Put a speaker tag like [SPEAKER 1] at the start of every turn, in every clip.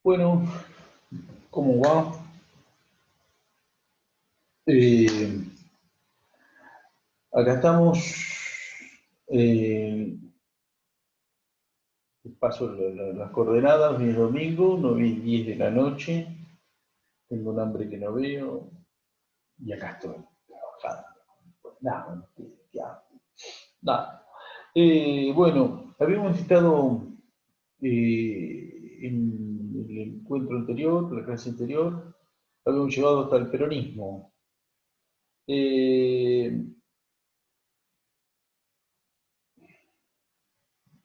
[SPEAKER 1] Bueno, ¿cómo va? Eh, Acá estamos. eh, Paso las coordenadas, hoy es domingo, 9:10 de la noche, tengo un hambre que no veo, y acá estoy, trabajando. Nada, no, nada. Bueno, habíamos estado en el encuentro anterior, la clase anterior, habíamos llegado hasta el peronismo. Eh,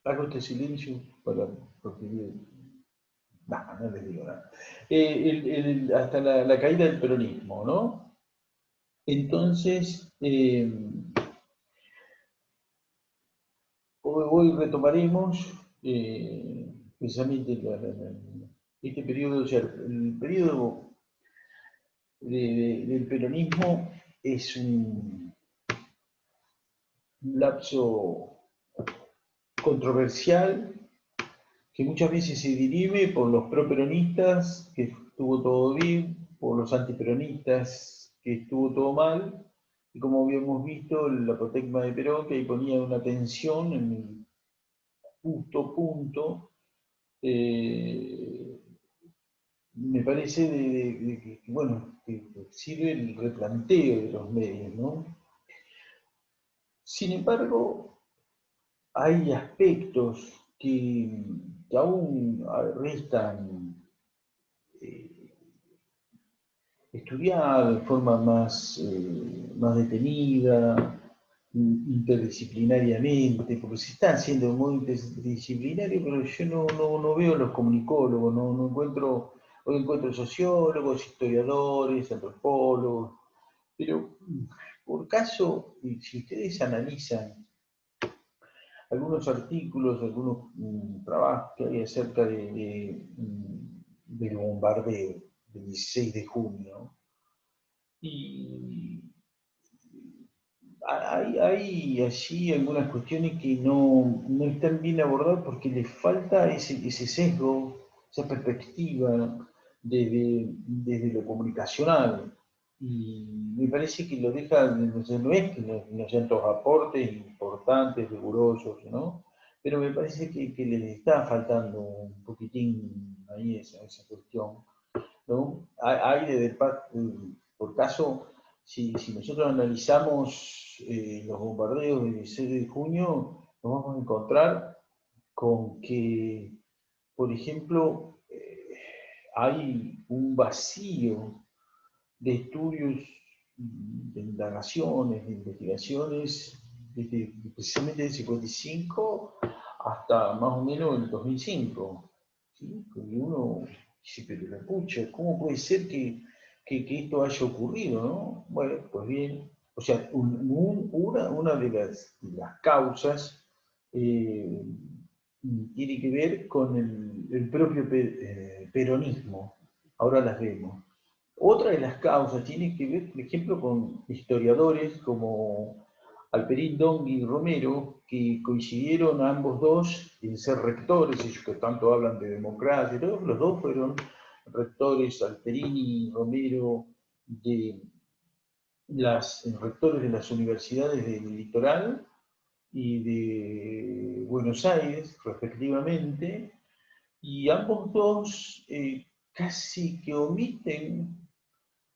[SPEAKER 1] Hago este silencio para, porque no les digo nada. Hasta la caída del peronismo, ¿no? Entonces, hoy retomaremos precisamente este periodo, o sea, el periodo del peronismo es un lapso controversial que muchas veces se dirime por los pro-peronistas, que estuvo todo bien, por los antiperonistas, que estuvo todo mal, y como habíamos visto, la apotegma de Perón, que ahí ponía una tensión en el justo punto, eh, me parece bueno, que sirve el replanteo de los medios, ¿no? Sin embargo, hay aspectos que aún restan eh, estudiar de forma más detenida, interdisciplinariamente, porque se está haciendo muy interdisciplinario, pero yo no veo los comunicólogos, no encuentro, hoy encuentro sociólogos, historiadores, antropólogos, pero por caso, si ustedes analizan algunos artículos, algunos trabajos que hay acerca del bombardeo del 16 de junio, y hay allí algunas cuestiones que no están bien abordadas porque les falta ese sesgo, esa perspectiva desde lo comunicacional. Y me parece que lo deja, no es que no sean todos aportes importantes, rigurosos, ¿no? Pero me parece que les está faltando un poquitín ahí esa cuestión, ¿no? Hay por caso, si nosotros analizamos los bombardeos del 16 de junio, nos vamos a encontrar con que, por ejemplo, hay un vacío de estudios, de indagaciones, de investigaciones, desde precisamente del 55 hasta más o menos el 2005. ¿Sí? Porque uno dice, pero la pucha, ¿cómo puede ser que esto haya ocurrido, ¿no? Bueno, pues bien, o sea, una de las causas eh, tiene que ver con el propio peronismo. Ahora las vemos. Otra de las causas tiene que ver, por ejemplo, con historiadores como Alperín Dongui y Romero, que coincidieron ambos dos en ser rectores, ellos que tanto hablan de democracia, todos los dos fueron rectores, Alperín y Romero, rectores de las universidades del litoral y de Buenos Aires, respectivamente, y ambos dos casi que omiten,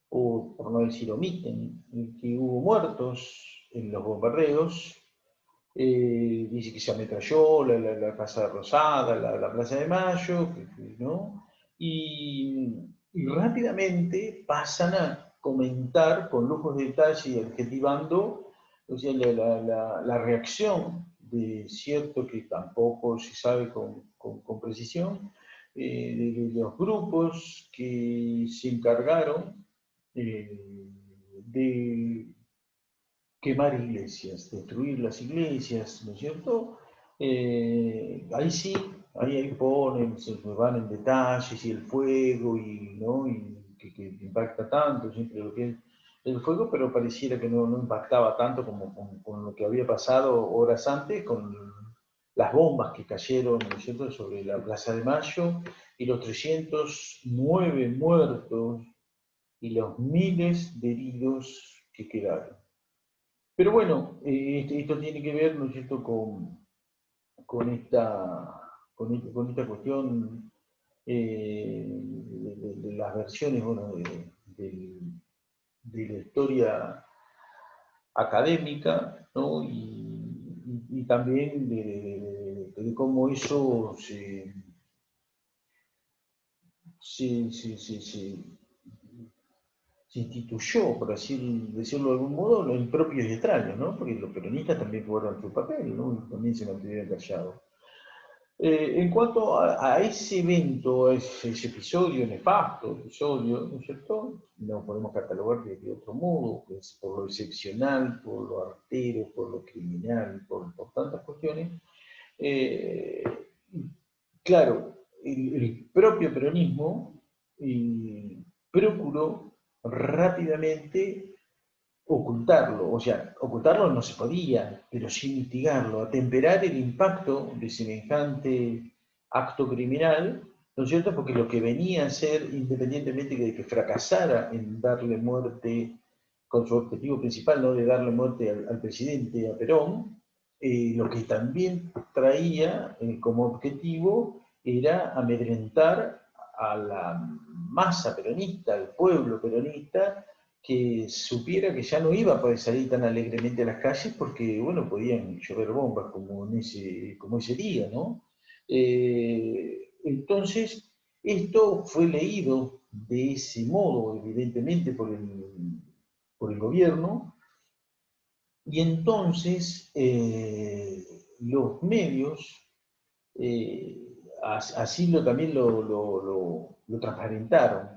[SPEAKER 1] o por no decir omiten, que hubo muertos en los bombardeos. Dice que se ametralló la Casa Rosada, la Plaza de Mayo, ¿no? Y rápidamente pasan a comentar con lujos de detalle y adjetivando, o sea, la reacción de cierto que tampoco se sabe con precisión, de los grupos que se encargaron de quemar iglesias, destruir las iglesias, ¿no es cierto? Ahí sí, ahí ponen, se van en detalles y el fuego y, ¿no? Y que impacta tanto, siempre lo que es el fuego, pero pareciera que no impactaba tanto como con lo que había pasado horas antes las bombas que cayeron, ¿no es cierto?, sobre la Plaza de Mayo, y los 309 muertos y los miles de heridos que quedaron. Pero bueno, esto tiene que ver, ¿no es cierto?, con con esta cuestión de las versiones, bueno, de la historia académica, ¿no? Y también de cómo eso se instituyó, por así decirlo de algún modo, en propios y extraños, ¿no? Porque los peronistas también jugaron su papel, ¿no? Y también se mantuvieron callados. En cuanto a ese evento, ese episodio nefasto, episodio, ¿no es cierto? No podemos catalogar de otro modo, pues por lo excepcional, por lo artero, por lo criminal, por tantas cuestiones. Eh, claro, el propio peronismo procuró rápidamente ocultarlo, o sea, ocultarlo no se podía, pero sí mitigarlo, atemperar el impacto de semejante acto criminal, ¿no es cierto? Porque lo que venía a ser, independientemente de que fracasara en darle muerte, con su objetivo principal, ¿no?, de darle muerte al presidente, a Perón, lo que también traía como objetivo era amedrentar a la masa peronista, al pueblo peronista, que supiera que ya no iba a poder salir tan alegremente a las calles porque, bueno, podían llover bombas como ese día, ¿no? Entonces, esto fue leído de ese modo, evidentemente, por el gobierno, y entonces los medios así también lo transparentaron.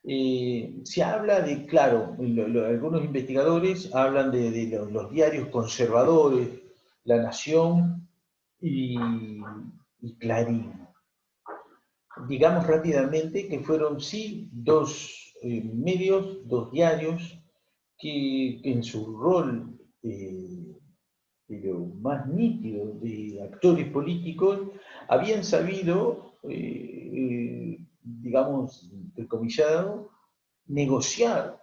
[SPEAKER 1] Se habla de, claro, algunos investigadores hablan de los diarios conservadores, La Nación y, y Clarín. Digamos rápidamente que fueron sí dos medios, dos diarios, que en su rol pero más nítido de actores políticos habían sabido, digamos, decomillado, negociar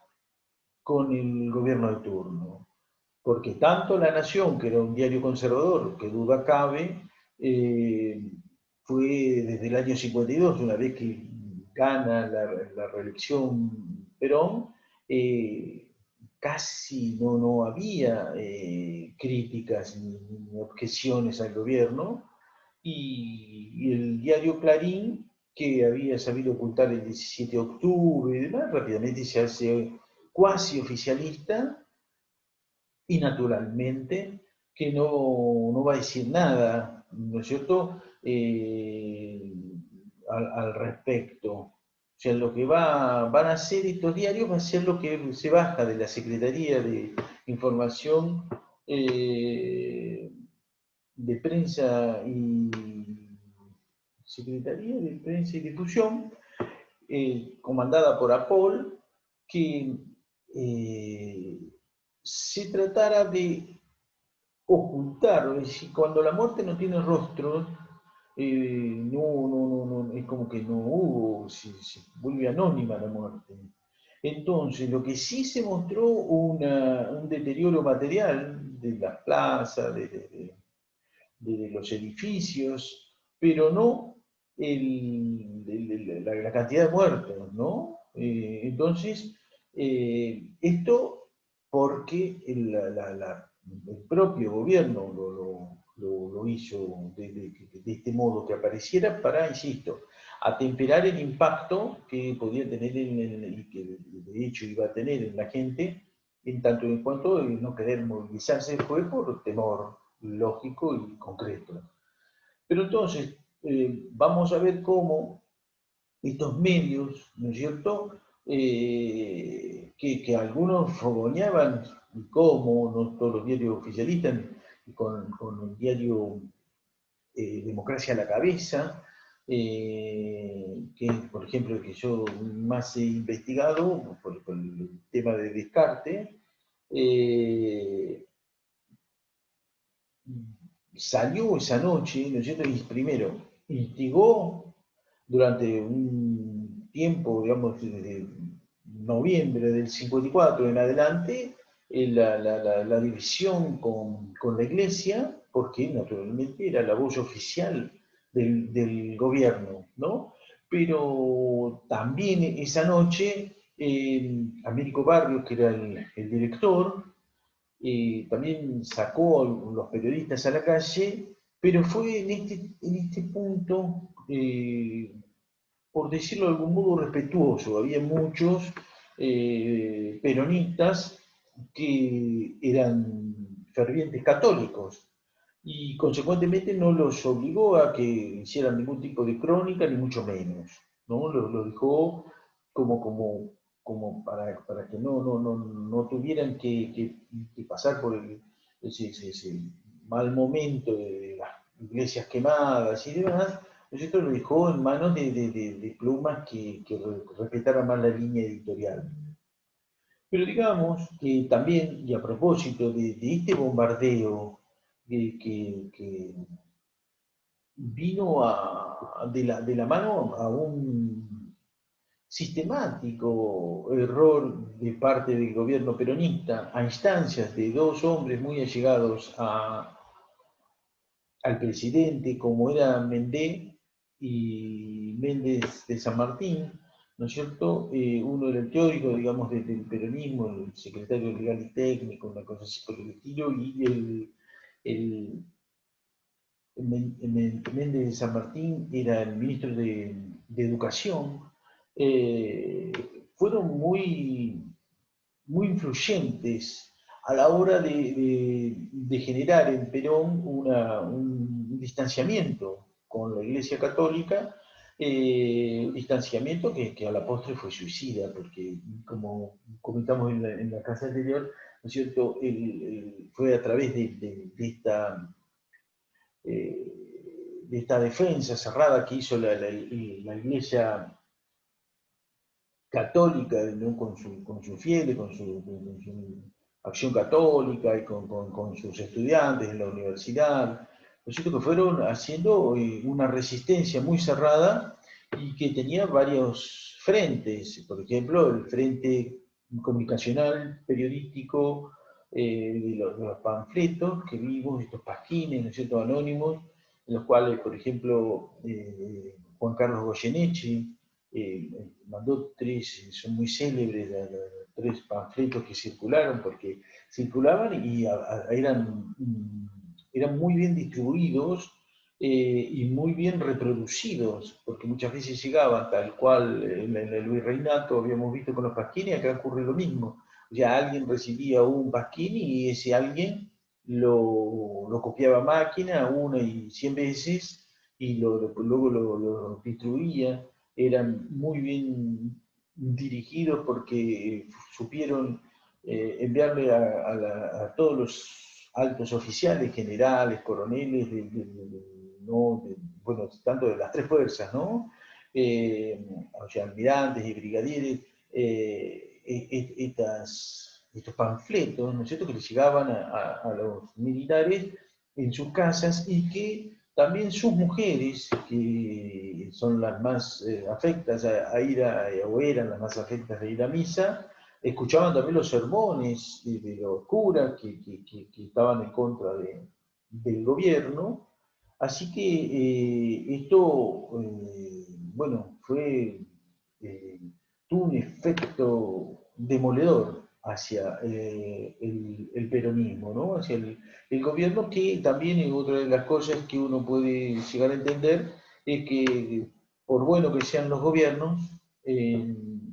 [SPEAKER 1] con el gobierno de turno. Porque tanto La Nación, que era un diario conservador, que duda cabe, fue desde el año 52, una vez que gana la reelección Perón, casi no había críticas ni objeciones al gobierno, y el diario Clarín, que había sabido ocultar el 17 de octubre y demás, rápidamente se hace cuasi oficialista y naturalmente que no va a decir nada, ¿no es cierto?, al respecto. O sea, lo que van a hacer estos diarios va a ser lo que se baja de la Secretaría de Información, de Prensa y Secretaría de Prensa y Difusión, comandada por APOL, que se tratara de ocultar, es decir, cuando la muerte no tiene rostro, es como que no hubo, se vuelve anónima la muerte. Entonces, lo que sí se mostró un deterioro material de las plazas, de los edificios, pero no la cantidad de muertos, ¿no? Entonces, esto porque el propio gobierno lo hizo de este modo, que apareciera para, insisto, atemperar el impacto que podía tener y que de hecho iba a tener en la gente, en tanto en cuanto no querer movilizarse después por temor lógico y concreto. Pero entonces, vamos a ver cómo estos medios, ¿no es cierto?, que algunos fogoneaban, y cómo, no todos los diarios oficialistas, con el diario Democracia a la Cabeza, que por ejemplo el que yo más he investigado, por el tema de Descartes, salió esa noche, ¿no es cierto? Y primero, instigó durante un tiempo, digamos, desde noviembre del 54 en adelante, la división con la iglesia, porque naturalmente era la voz oficial del gobierno, ¿no? Pero también esa noche, Américo Barrios, que era el director, también sacó a los periodistas a la calle, pero fue en este punto, por decirlo de algún modo, respetuoso. Había muchos peronistas que eran fervientes católicos y consecuentemente no los obligó a que hicieran ningún tipo de crónica, ni mucho menos, ¿no? Los dejó como para que no tuvieran que pasar por ese mal momento de las iglesias quemadas y demás. Esto lo dejó en manos de plumas que respetaran más la línea editorial. Pero digamos que también, y a propósito de este bombardeo que vino de la mano a un sistemático error de parte del gobierno peronista a instancias de dos hombres muy allegados al presidente, como era Mendé y Méndez de San Martín, ¿no es cierto? Uno era el teórico, digamos, del peronismo, el secretario legal y técnico, una cosa así por el estilo, y el Méndez de San Martín era el ministro de Educación. eh, Fueron muy influyentes a la hora de generar en Perón un distanciamiento con la Iglesia Católica, distanciamiento que a la postre fue suicida, porque como comentamos en la casa anterior, ¿no es cierto? Fue a través eh, de esta defensa cerrada que hizo la Iglesia católica, ¿no? Con sus fieles, con su acción católica y con sus estudiantes en la universidad, ¿no es cierto? Que fueron haciendo una resistencia muy cerrada y que tenía varios frentes, por ejemplo, el frente comunicacional, periodístico, de los panfletos que vimos, estos pasquines, ¿no es cierto?, anónimos, en los cuales, por ejemplo, Juan Carlos Goyeneche, mandó tres, son muy célebres, tres panfletos que circularon, porque circulaban y eran muy bien distribuidos y muy bien reproducidos, porque muchas veces llegaban tal cual en el virreinato, habíamos visto con los pasquini, acá ocurre lo mismo. Ya alguien recibía un pasquini y ese alguien lo copiaba a máquina una y 100 veces y luego lo distribuía. Eran muy bien dirigidos porque supieron enviarle a todos los altos oficiales, generales, coroneles, no, bueno, tanto de las tres fuerzas, ¿no? O sea, almirantes y brigadieres, estos panfletos, ¿no es cierto?, que les llegaban a los militares en sus casas y que también sus mujeres, que son las más afectas a ir o eran las más afectas de ir a misa, escuchaban también los sermones de los curas que estaban en contra del gobierno. Así que esto, bueno, tuvo un efecto demoledor hacia el peronismo, ¿no? Hacia el gobierno, que también es otra de las cosas que uno puede llegar a entender, es que por bueno que sean los gobiernos,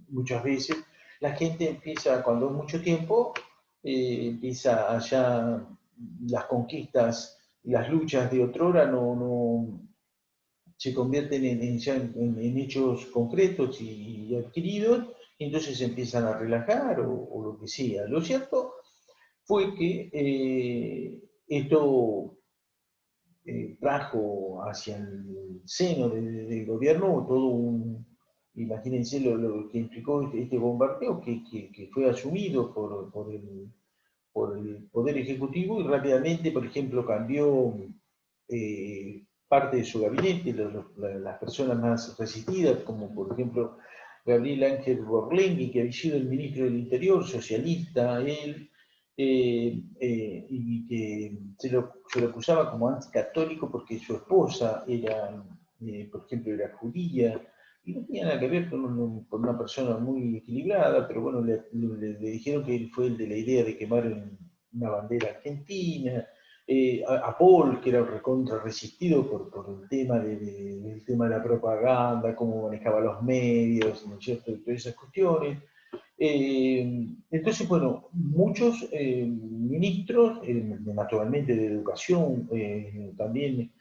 [SPEAKER 1] muchas veces la gente empieza, cuando es mucho tiempo, empieza allá las conquistas, las luchas de otrora no se convierten en hechos concretos y adquiridos, y entonces se empiezan a relajar o lo que sea. Lo cierto fue que esto trajo hacia el seno del gobierno todo imagínense lo que implicó este bombardeo que fue asumido por el Poder Ejecutivo y rápidamente, por ejemplo, cambió parte de su gabinete, las personas más resistidas, como por ejemplo Gabriel Ángel Borlengui, que había sido el ministro del Interior, socialista, él, y que se lo acusaba como anticatólico porque su esposa era, por ejemplo, era judía, y no tenía nada que ver con una persona muy equilibrada, pero bueno, le dijeron que él fue el de la idea de quemar una bandera argentina, a Paul, que era recontra resistido por el tema del tema de la propaganda, cómo manejaba los medios, ¿no es cierto? Y todas esas cuestiones. Entonces, bueno, muchos ministros, naturalmente de educación, también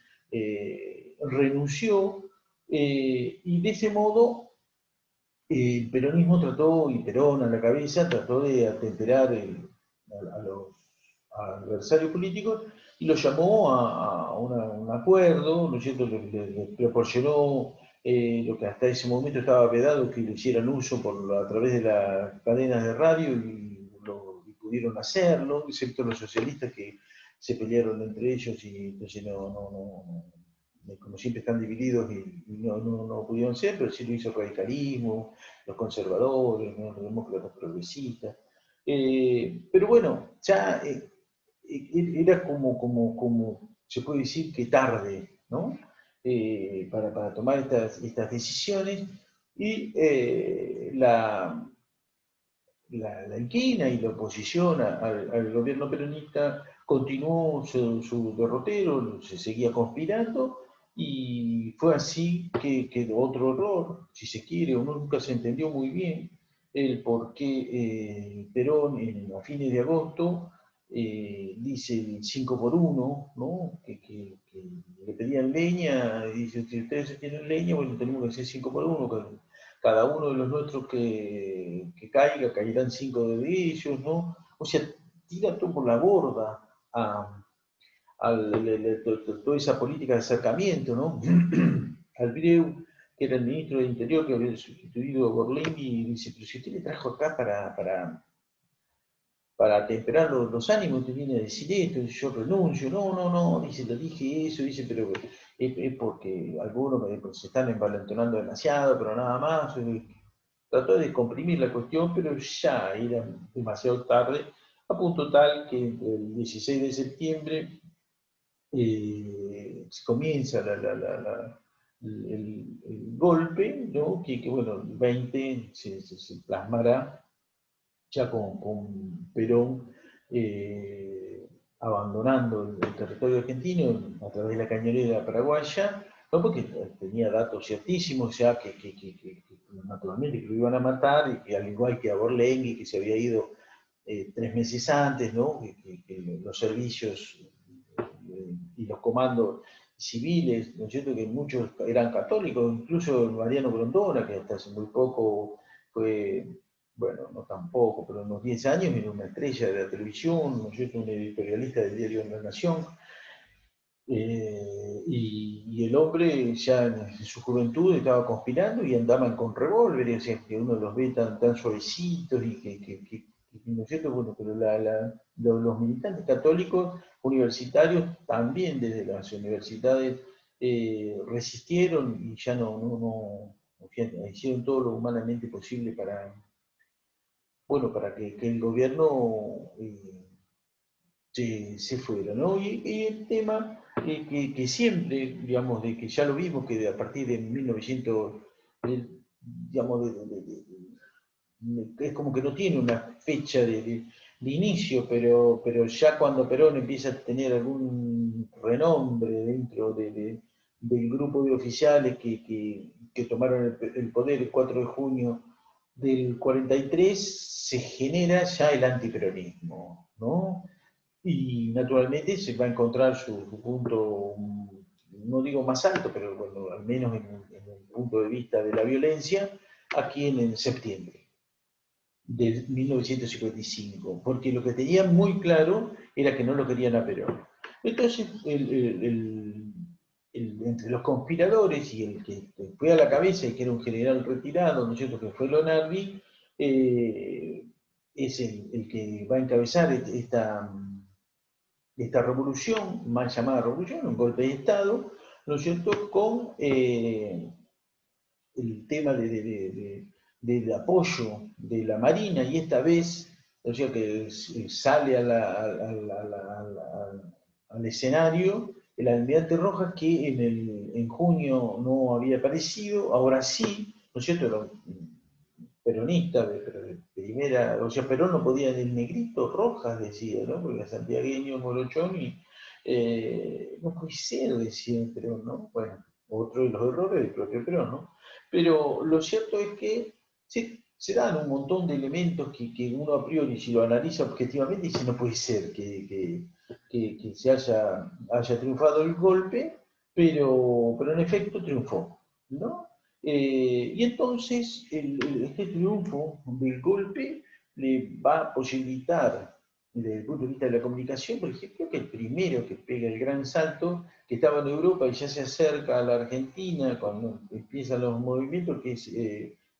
[SPEAKER 1] renunció, y de ese modo el peronismo trató, y Perón a la cabeza, trató de atemperar a los adversarios políticos y lo llamó a un acuerdo, ¿no es cierto? Le proporcionó lo que hasta ese momento estaba vedado, que lo hicieran uso a través de las cadenas de radio y pudieron hacerlo, excepto los socialistas que se pelearon entre ellos y entonces como siempre están divididos y no pudieron ser, pero sí lo hizo el radicalismo, los conservadores, ¿no? Los demócratas progresistas. Pero bueno, ya era como se puede decir que tarde, ¿no? Para tomar estas decisiones y la inquina y la oposición al gobierno peronista continuó su derrotero, se seguía conspirando y fue así que otro error, si se quiere, uno nunca se entendió muy bien el por qué Perón a fines de agosto dice el 5 por 1, ¿no? Que le pedían leña, y dice, si ustedes tienen leña, bueno, tenemos que hacer 5 por 1, cada uno de los nuestros que caiga, caerán 5 de ellos, ¿no? O sea, tira todo por la borda toda esa política de acercamiento, ¿no? Albreu, que era el ministro del Interior, que había sustituido a Borlengui, dice, pero si usted le trajo acá para atemperar los ánimos, te viene a decir esto, yo renuncio, no, dice, le dije eso, dice, pero es porque algunos se están envalentonando demasiado, pero nada más. Trató de comprimir la cuestión, pero ya era demasiado tarde, a punto tal que el 16 de septiembre comienza el golpe, ¿no? Bueno, el 20 se plasmará ya con Perón abandonando el territorio argentino a través de la cañonera paraguaya, no porque tenía datos ciertísimos ya que naturalmente que lo iban a matar y que al igual que a Borlengui, que se había ido 3 meses antes, ¿no? Que los servicios y los comandos civiles, ¿no es cierto?, que muchos eran católicos, incluso Mariano Grondona, que hasta hace muy poco fue, bueno, no tampoco, pero unos 10 años era una estrella de la televisión, ¿no es cierto?, un editorialista del diario La Nación, y el hombre ya en su juventud estaba conspirando y andaban con revólveres, o sea, que uno los ve tan suavecitos y ¿no es cierto? Bueno, pero los militantes católicos universitarios también desde las universidades resistieron y ya hicieron todo lo humanamente posible bueno, para que el gobierno se fuera, ¿no? Y el tema que siempre, digamos, de que ya lo vimos, que a partir de 1900, digamos, es como que no tiene una fecha de inicio, pero ya cuando Perón empieza a tener algún renombre dentro del grupo de oficiales que tomaron el poder el 4 de junio del 43, se genera ya el antiperonismo, ¿no? Y naturalmente se va a encontrar su punto, no digo más alto, pero bueno, al menos en el punto de vista de la violencia, aquí en septiembre de 1955, porque lo que tenían muy claro era que no lo querían a Perón. Entonces, entre los conspiradores y el que fue a la cabeza y que era un general retirado, ¿no es cierto?, que fue Lonardi, es el que va a encabezar esta revolución, mal llamada revolución, un golpe de Estado, ¿no es cierto?, con el tema del apoyo de la Marina, y esta vez, o sea, que sale al escenario el almirante Rojas, que en junio no había aparecido, ahora sí, ¿no es cierto?, era peronista, de primera, o sea, Perón no podía en el negrito Rojas, decía, ¿no?, porque era santiagueño, morochón, y no puede ser, decía Perón, ¿no? Bueno, otro de los errores del propio Perón, ¿no? Pero lo cierto es que se dan un montón de elementos que uno a priori, si lo analiza objetivamente, dice, no puede ser que se haya triunfado el golpe, pero en efecto triunfó, ¿no? Y entonces este triunfo del golpe le va a posibilitar, desde el punto de vista de la comunicación, por ejemplo, que el primero que pega el gran salto, que estaba en Europa y ya se acerca a la Argentina cuando empiezan los movimientos, que es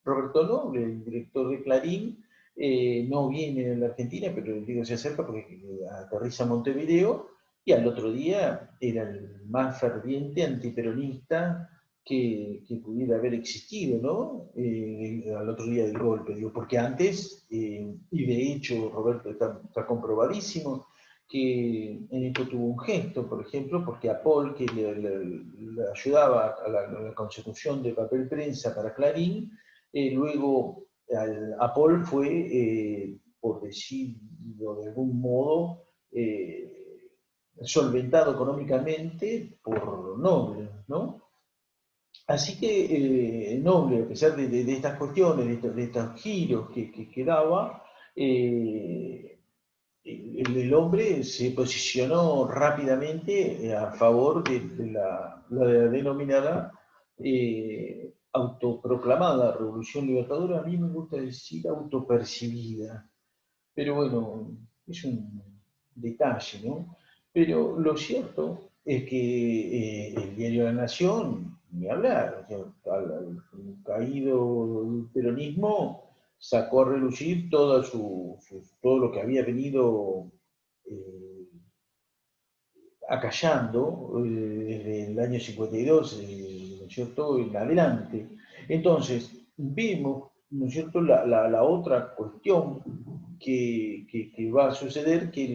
[SPEAKER 1] Roberto Noble, el director de Clarín. No viene a la Argentina, pero digo, se acerca porque aterriza a Montevideo, y al otro día era el más ferviente antiperonista que pudiera haber existido, ¿no? Al otro día del golpe, digo, porque antes, y de hecho, Roberto, está comprobadísimo, que en esto tuvo un gesto, por ejemplo, porque a Paul, que le ayudaba a la consecución de papel prensa para Clarín, luego a Paul fue, por decirlo de algún modo, solventado económicamente por Noble, ¿no? Así que Noble, a pesar de estas cuestiones, de estos giros que daba, el hombre se posicionó rápidamente a favor de la denominada autoproclamada Revolución Libertadora. A mí me gusta decir autopercibida, pero bueno, es un detalle, ¿no? Pero lo cierto es que el diario La Nación, ni hablar, o sea, al caído el peronismo, sacó a relucir todo lo que había venido eh, acallando desde el año 52, ¿no es cierto?, en adelante. Entonces, vemos, ¿no es cierto?, la otra cuestión que va a suceder, que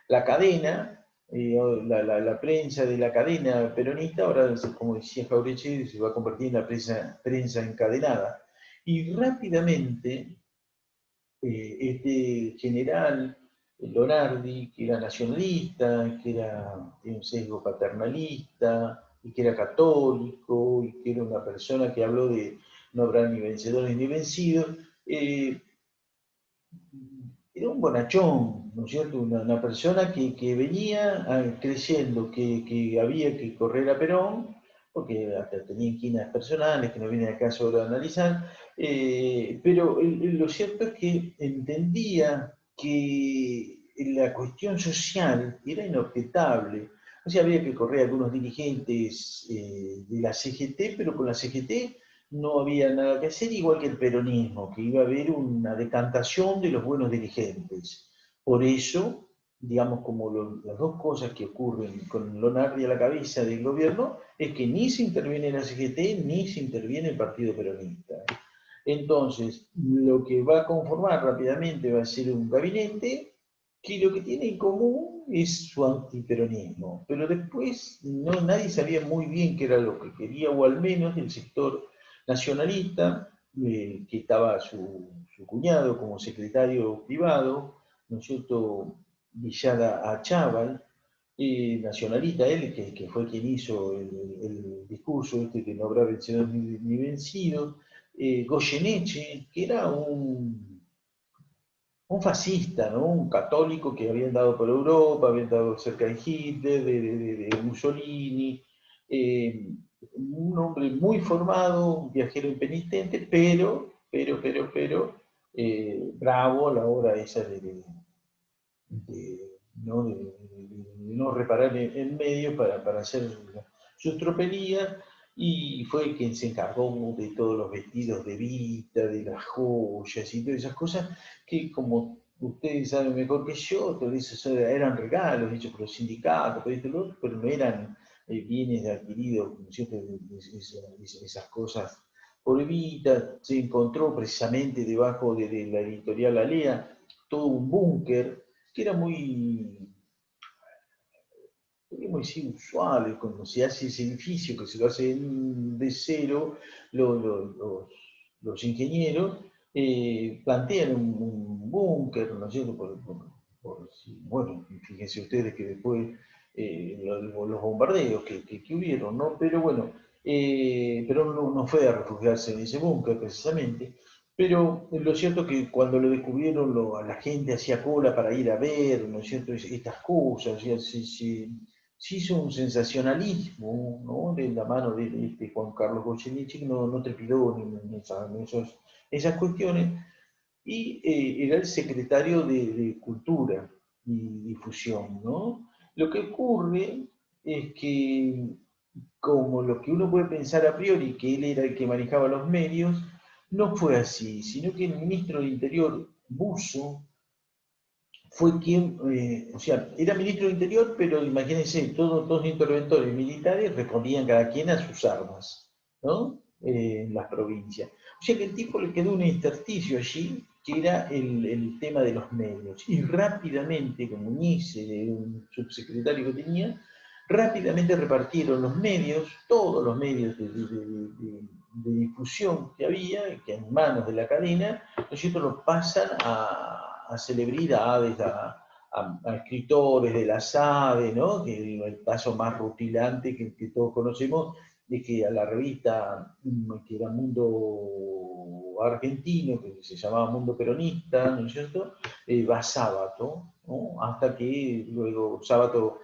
[SPEAKER 1] la cadena, la prensa de la cadena peronista, ahora, como decía Jauretche, se va a convertir en la prensa encadenada. Y rápidamente, este general Lonardi, que era nacionalista, que tenía un sesgo paternalista, y que era católico, y que era una persona que habló de no habrá ni vencedores ni vencidos, era un bonachón, ¿no es cierto? Una persona que venía creyendo que había que correr a Perón, porque hasta tenía inquietudes personales que no viene al caso ahora de analizar, pero lo cierto es que entendía que la cuestión social era inobjetable. O sea, había que correr a algunos dirigentes de la CGT, pero con la CGT no había nada que hacer, igual que el peronismo, que iba a haber una decantación de los buenos dirigentes. Por eso, digamos, como las dos cosas que ocurren con Lonardi a la cabeza del gobierno, es que ni se interviene la CGT ni se interviene el Partido Peronista. Entonces, lo que va a conformar rápidamente va a ser un gabinete que lo que tiene en común es su antiperonismo, pero después nadie sabía muy bien qué era lo que quería, o al menos el sector nacionalista, que estaba su cuñado como secretario privado, ¿no es cierto?, Villada Achával, nacionalista él, que fue quien hizo el discurso este que no habrá vencido ni vencido, Goyeneche, que era un fascista, ¿no?, un católico que había andado por Europa, había andado cerca de Hitler, de Mussolini, un hombre muy formado, un viajero impenitente, pero bravo a la hora esa ¿no?, de no reparar en medio para hacer sus tropelías, y fue quien se encargó de todos los vestidos de Vita, de las joyas y todas esas cosas que, como ustedes saben mejor que yo, todo eso eran regalos hechos por los sindicatos, por esto y lo otro, pero no eran bienes adquiridos, ¿no es cierto? Esas cosas prohibidas. Se encontró precisamente debajo de la editorial Alea todo un búnker que era muy sí, usual, cuando se hace ese edificio, que se lo hace de cero, los ingenieros plantean un búnker, ¿no es cierto? Bueno, fíjense ustedes que después los bombardeos que hubieron, ¿no? Pero bueno, pero no fue a refugiarse en ese búnker precisamente. Pero lo cierto es que cuando lo descubrieron, la gente hacía cola para ir a ver, ¿no es cierto? Estas cosas, o sea, se hizo un sensacionalismo, ¿no? De la mano de este Juan Carlos Goyeneche, que no trepidó esas cuestiones, y era el secretario de Cultura y Difusión, ¿no? Lo que ocurre es que, como lo que uno puede pensar a priori, que él era el que manejaba los medios, no fue así, sino que el ministro del Interior, Busso, fue quien, o sea, era ministro del Interior, pero imagínense, todos los interventores militares respondían cada quien a sus armas, ¿no? En las provincias. O sea que el tipo le quedó un intersticio allí, que era el tema de los medios. Y rápidamente, como Muniz, un subsecretario que tenía, rápidamente repartieron los medios, todos los medios de difusión que había, que en manos de la cadena, nosotros los pasan a celebridades, a escritores de la SADE, ¿no? Que el caso más rutilante que todos conocemos es que a la revista que era Mundo Argentino, que se llamaba Mundo Peronista, ¿no es cierto? Va Sábato, ¿no? Hasta que luego Sábato,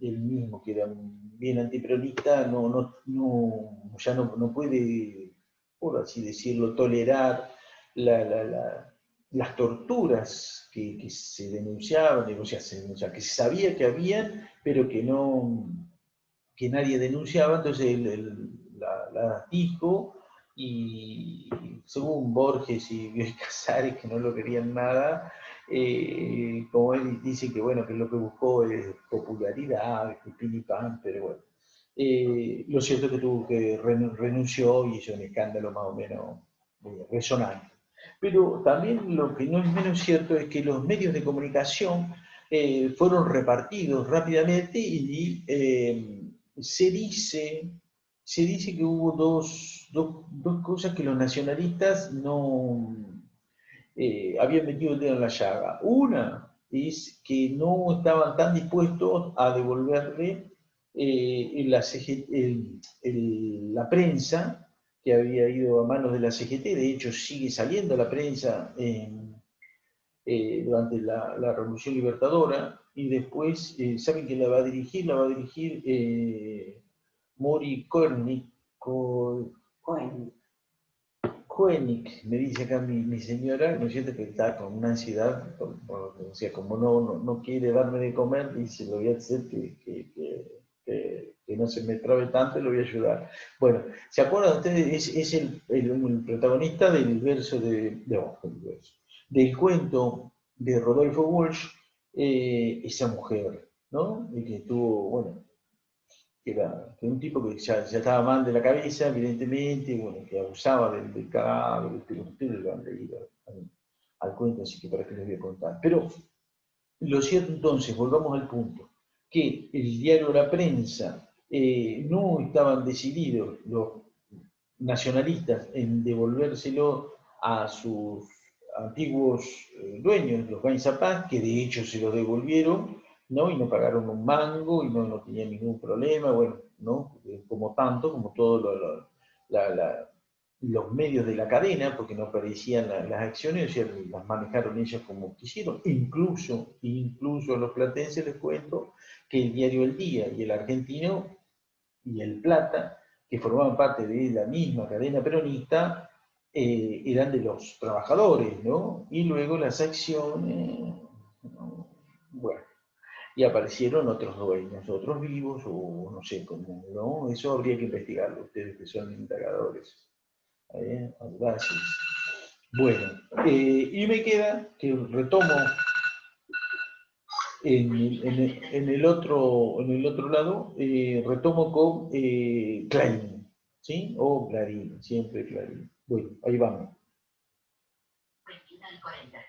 [SPEAKER 1] él mismo, que era bien antiperonista, ya no puede, por así decirlo, tolerar las torturas que se denunciaban, o sea, que se sabía que habían, pero que nadie denunciaba, entonces la dijo, y según Borges y Casares, que no lo querían nada, como él dice que bueno, que lo que buscó es popularidad, que pin y pan, pero bueno. Lo cierto es que tuvo que renunció y hizo un escándalo más o menos resonante. Pero también lo que no es menos cierto es que los medios de comunicación fueron repartidos rápidamente y se dice que hubo dos cosas que los nacionalistas no habían metido el dedo en la llaga. Una es que no estaban tan dispuestos a devolverle la prensa que había ido a manos de la CGT. De hecho, sigue saliendo la prensa durante la Revolución Libertadora, y después, ¿saben quién la va a dirigir? La va a dirigir Mori Koenig, Koenig, me dice acá mi señora, ¿no es cierto? Que está con una ansiedad, o sea, como no quiere darme de comer, dice, lo voy a hacer que no se me trabe tanto y lo voy a ayudar. Bueno, ¿se acuerdan ustedes? Es el protagonista del verso del cuento de Rodolfo Walsh, esa mujer, ¿no? Y que tuvo, bueno, que un tipo que ya estaba mal de la cabeza, evidentemente, bueno, que abusaba del cadáver, ustedes lo han leído al cuento, así que para qué les voy a contar. Pero lo cierto entonces, volvamos al punto, que el diario La Prensa no estaban decididos los nacionalistas en devolvérselo a sus antiguos dueños, los Gain Zapaz, que de hecho se los devolvieron, ¿no? Y no pagaron un mango y no tenían ningún problema, bueno, ¿no? Como todos los medios de la cadena, porque no aparecían las acciones, o sea, las manejaron ellos como quisieron. Incluso a los platenses les cuento que el diario El Día y el Argentino y El Plata, que formaban parte de la misma cadena peronista, eran de los trabajadores, ¿no? Y luego las acciones, ¿no? Bueno, y aparecieron otros dueños, otros vivos, o no sé cómo, ¿no? Eso habría que investigarlo, ustedes que son indagadores. Audaces. Bueno, y me queda que retomo en el otro lado, retomo con Clarín, ¿sí? O Clarín, siempre Clarín. Bueno, ahí vamos.
[SPEAKER 2] 20 al 40.